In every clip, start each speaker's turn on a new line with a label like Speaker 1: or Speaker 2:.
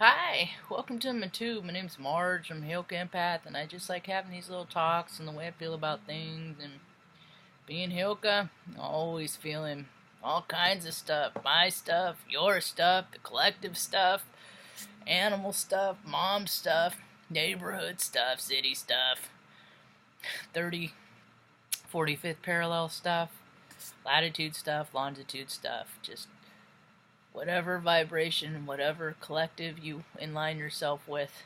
Speaker 1: Hi, welcome to my tube. My name's Marge. I'm a Hilka empath, and I just like having these little talks and the way I feel about things. And being Hilka, always feeling all kinds of stuff. My stuff, your stuff, the collective stuff, animal stuff, mom stuff, neighborhood stuff, city stuff, 30, 45th parallel stuff, latitude stuff, longitude stuff, just whatever vibration, whatever collective you align yourself with.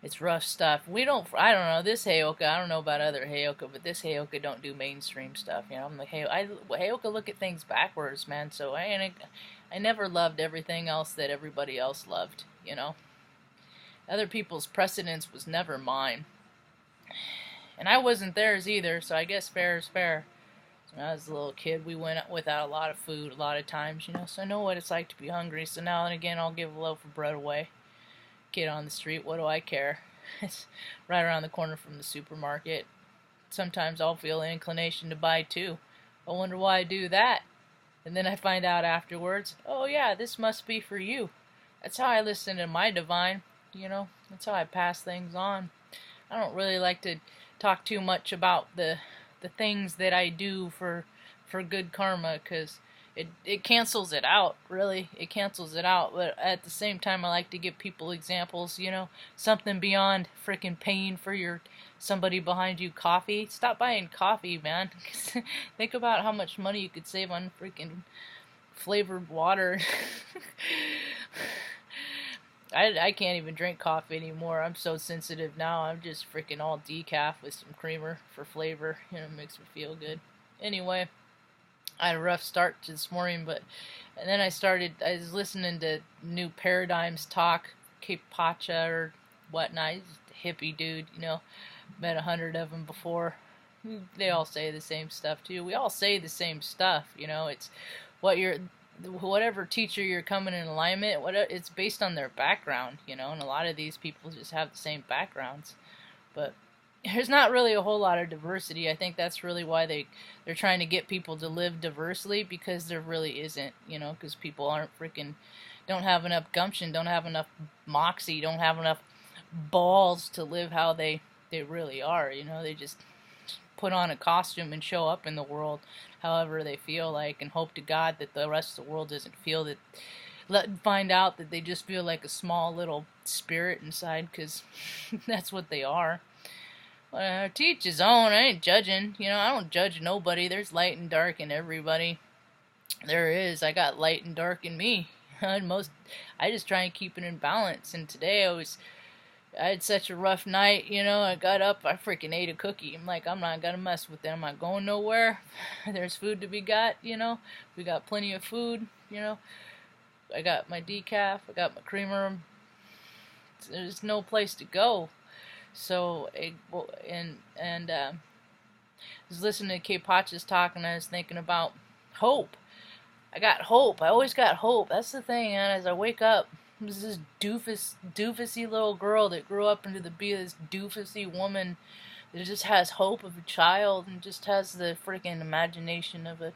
Speaker 1: It's rough stuff. I don't know, this Heyoka, I don't know about other Heyoka, but this Heyoka don't do mainstream stuff, you know. I'm like, Heyoka look at things backwards, man, so I never loved everything else that everybody else loved, you know. Other people's precedence was never mine. And I wasn't theirs either, so I guess fair is fair. When I was a little kid, we went without a lot of food a lot of times, you know, so I know what it's like to be hungry. So now and again, I'll give a loaf of bread away. Kid on the street, what do I care? It's right around the corner from the supermarket. Sometimes I'll feel an inclination to buy two. I wonder why I do that. And then I find out afterwards, oh yeah, this must be for you. That's how I listen to my divine, you know. That's how I pass things on. I don't really like to talk too much about the things that I do for good karma, because it cancels it out, really. It cancels it out, but at the same time I like to give people examples, you know, something beyond freaking paying for somebody behind you coffee. Stop buying coffee, man. Think about how much money you could save on freaking flavored water. I can't even drink coffee anymore. I'm so sensitive now. I'm just freaking all decaf with some creamer for flavor. You know, it makes me feel good. Anyway, I had a rough start to this morning, and then I was listening to New Paradigms talk, Cape Pacha or whatnot. He's a hippie dude, you know. Met 100 of them before. They all say the same stuff too. We all say the same stuff, you know. It's whatever teacher you're coming in alignment, it's based on their background, you know, and a lot of these people just have the same backgrounds. But there's not really a whole lot of diversity. I think that's really why they're trying to get people to live diversely, because there really isn't, you know, because people don't have enough gumption, don't have enough moxie, don't have enough balls to live how they really are, you know. They just put on a costume and show up in the world however they feel like, and hope to God that the rest of the world doesn't feel that, find out that they just feel like a small little spirit inside, because that's what they are. To each his own. I ain't judging, you know. I don't judge nobody. There's light and dark in everybody. There is. I got light and dark in me. I just try and keep it in balance. And today I had such a rough night, you know. I got up, I freaking ate a cookie. I'm like, I'm not gonna mess with them. I'm not going nowhere. There's food to be got, you know. We got plenty of food, you know. I got my decaf, I got my creamer. There's no place to go. So, I was listening to K. Potch's talk, and I was thinking about hope. I got hope. I always got hope. That's the thing, man. As I wake up, there's this doofusy little girl that grew up into be this doofusy woman that just has hope of a child, and just has the freaking imagination of a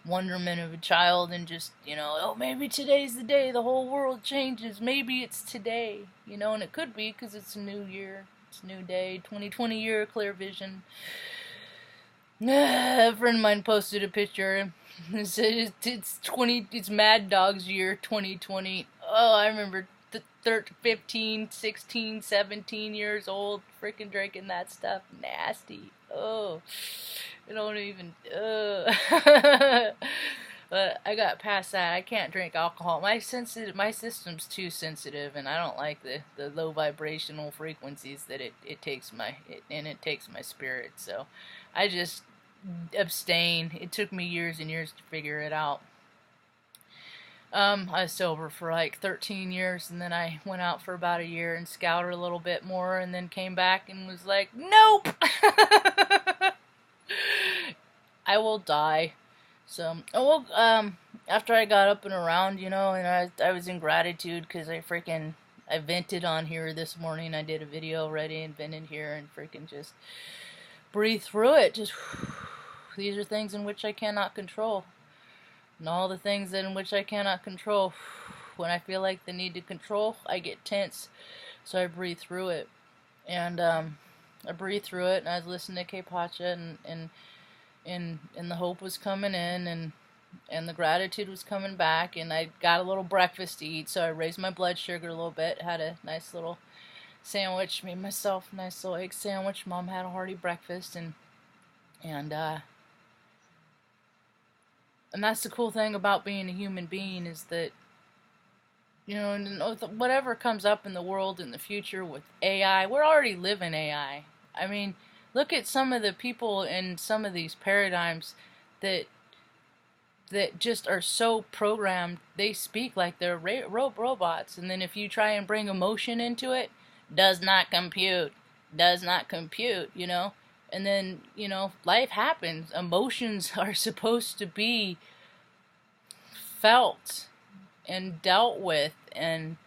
Speaker 1: wonderment of a child, and just, you know, oh, maybe today's the day the whole world changes. Maybe it's today, you know, and it could be, because it's a new year. It's a new day, 2020 year, clear vision. A friend of mine posted a picture. It said it's Mad Dog's year, 2020. Oh, I remember 15, 16, 17 years old, freaking drinking that stuff. Nasty. Oh, I don't even. But I got past that. I can't drink alcohol. My system's too sensitive, and I don't like the low vibrational frequencies that it takes my spirit. So I just abstain. It took me years and years to figure it out. I was sober for like 13 years, and then I went out for about a year and scouted a little bit more, and then came back and was like, nope! I will die. So, after I got up and around, you know, and I was in gratitude, because I vented on here this morning. I did a video already and vented here, and freaking just breathe through it. Just, these are things in which I cannot control. And all the things in which I cannot control, when I feel like the need to control, I get tense, so I breathe through it. And I breathed through it, and I was listening to K-Pacha, and the hope was coming in, and the gratitude was coming back, and I got a little breakfast to eat, so I raised my blood sugar a little bit, had a nice little sandwich, made myself a nice little egg sandwich. Mom had a hearty breakfast, and that's the cool thing about being a human being, is that, you know, whatever comes up in the world in the future with AI, we're already living AI. I mean, look at some of the people in some of these paradigms that just are so programmed, they speak like they're robots, and then if you try and bring emotion into it, does not compute, you know. And then, you know, life happens. Emotions are supposed to be felt and dealt with and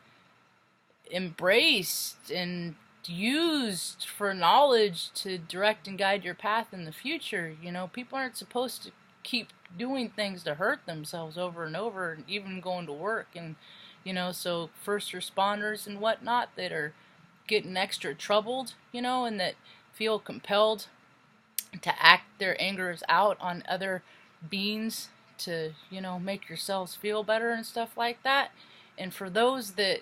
Speaker 1: embraced and used for knowledge to direct and guide your path in the future. You know, people aren't supposed to keep doing things to hurt themselves over and over, and even going to work. And, you know, so first responders and whatnot that are getting extra troubled, you know, and that feel compelled to act their angers out on other beings to, you know, make yourselves feel better and stuff like that. And for those that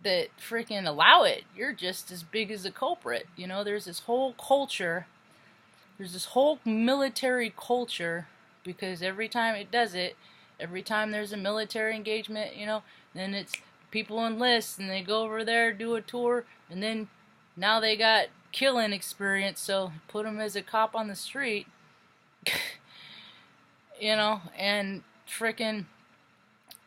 Speaker 1: freaking allow it, you're just as big as a culprit. You know, there's this whole culture, there's this whole military culture, because every time it does it, every time there's a military engagement, you know, then it's people enlist and they go over there, do a tour, and then now they got killing experience, so put them as a cop on the street. You know, and frickin',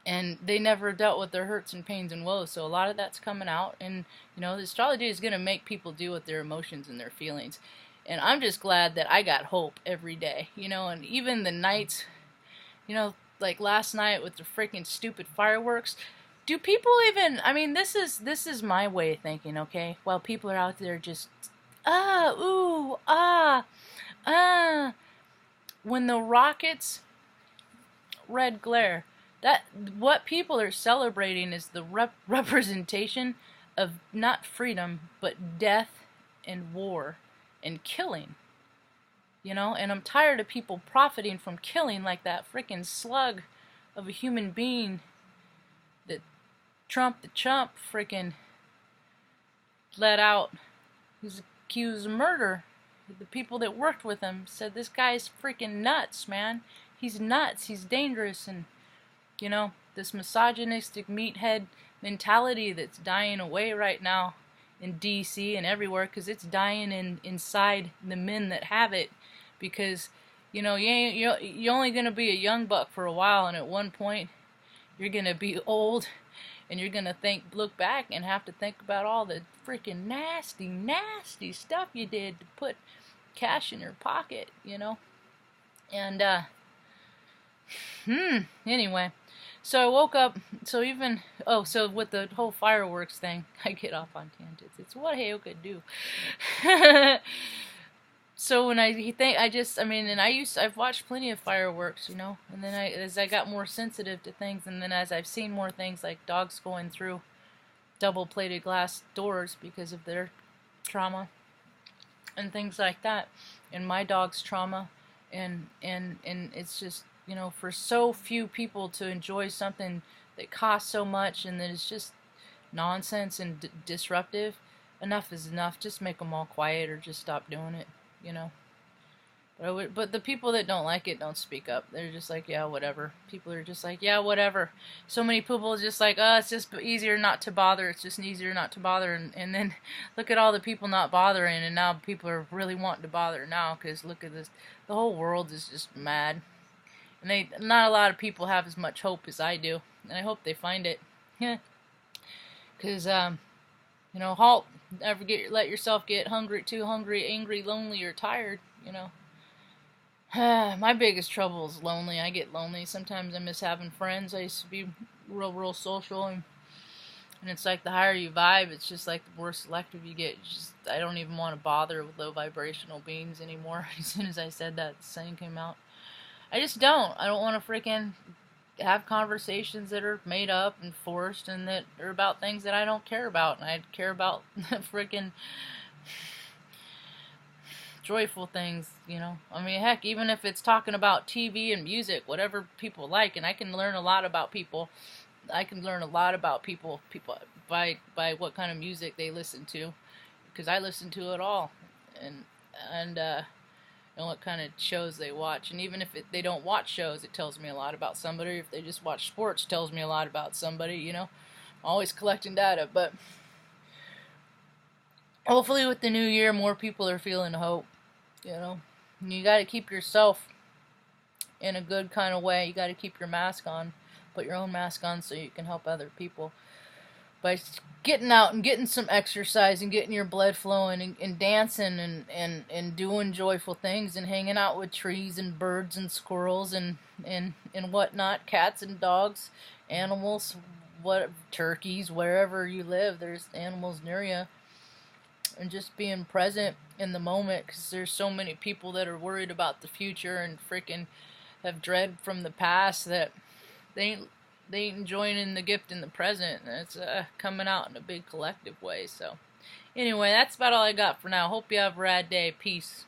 Speaker 1: and they never dealt with their hurts and pains and woes, so a lot of that's coming out. And, you know, the astrology is going to make people deal with their emotions and their feelings, and I'm just glad that I got hope every day, you know. And even the nights, you know, like last night with the freaking stupid fireworks, do people even, I mean, this is my way of thinking, okay, while people are out there just ooh, when the rockets red glare, that what people are celebrating is the representation of not freedom but death and war and killing, you know. And I'm tired of people profiting from killing, like that freaking slug of a human being that Trump the chump freaking let out. He's accused of murder. The people that worked with him said this guy's freaking nuts, man. He's nuts. He's dangerous. And, you know, this misogynistic meathead mentality that's dying away right now in D.C. and everywhere, because it's dying inside the men that have it. Because, you know, you're only going to be a young buck for a while, and at one point you're going to be old, and you're going to look back and have to think about all the freaking nasty, nasty stuff you did to put cash in your pocket, you know. And, anyway, so I woke up, so with the whole fireworks thing, I get off on tangents. It's what Heyoka do. So when I've watched plenty of fireworks, you know, and then as I got more sensitive to things, and then as I've seen more things like dogs going through double-plated glass doors because of their trauma and things like that, and my dog's trauma, and it's just, you know, for so few people to enjoy something that costs so much and that is just nonsense and disruptive, enough is enough. Just make them all quiet or just stop doing it, you know. But the people that don't like it don't speak up. They're just like, yeah, whatever. People are just like, yeah, whatever. So many people are just like, oh, it's just easier not to bother. It's just easier not to bother. And then look at all the people not bothering, and now people are really wanting to bother now, because look at this. The whole world is just mad. And not a lot of people have as much hope as I do. And I hope they find it. Yeah. Because, you know, halt. Never let yourself get too hungry, angry, lonely, or tired, you know. My biggest trouble is lonely. I get lonely. Sometimes I miss having friends. I used to be real social, and it's like the higher you vibe, it's just like the more selective you get. I don't even want to bother with low vibrational beings anymore. As soon as I said that, the saying came out. I just don't. I don't want to freaking have conversations that are made up and forced and that are about things that I don't care about. And I care about freaking joyful things, you know. I mean, heck, even if it's talking about TV and music, whatever people like, and I can learn a lot about people. I can learn a lot about people by what kind of music they listen to, because I listen to it all, and and what kind of shows they watch. And even if they don't watch shows, it tells me a lot about somebody. If they just watch sports, it tells me a lot about somebody, you know. Always collecting data, but hopefully with the new year, more people are feeling hope, you know. And you got to keep yourself in a good kind of way. You got to keep your mask on, put your own mask on so you can help other people. By getting out and getting some exercise and getting your blood flowing and dancing and doing joyful things and hanging out with trees and birds and squirrels and whatnot, cats and dogs, animals, turkeys, wherever you live, there's animals near you. And just being present in the moment, because there's so many people that are worried about the future and freaking have dread from the past that they ain't enjoying the gift in the present, and it's coming out in a big collective way. So anyway, that's about all I got for now. Hope you have a rad day. Peace.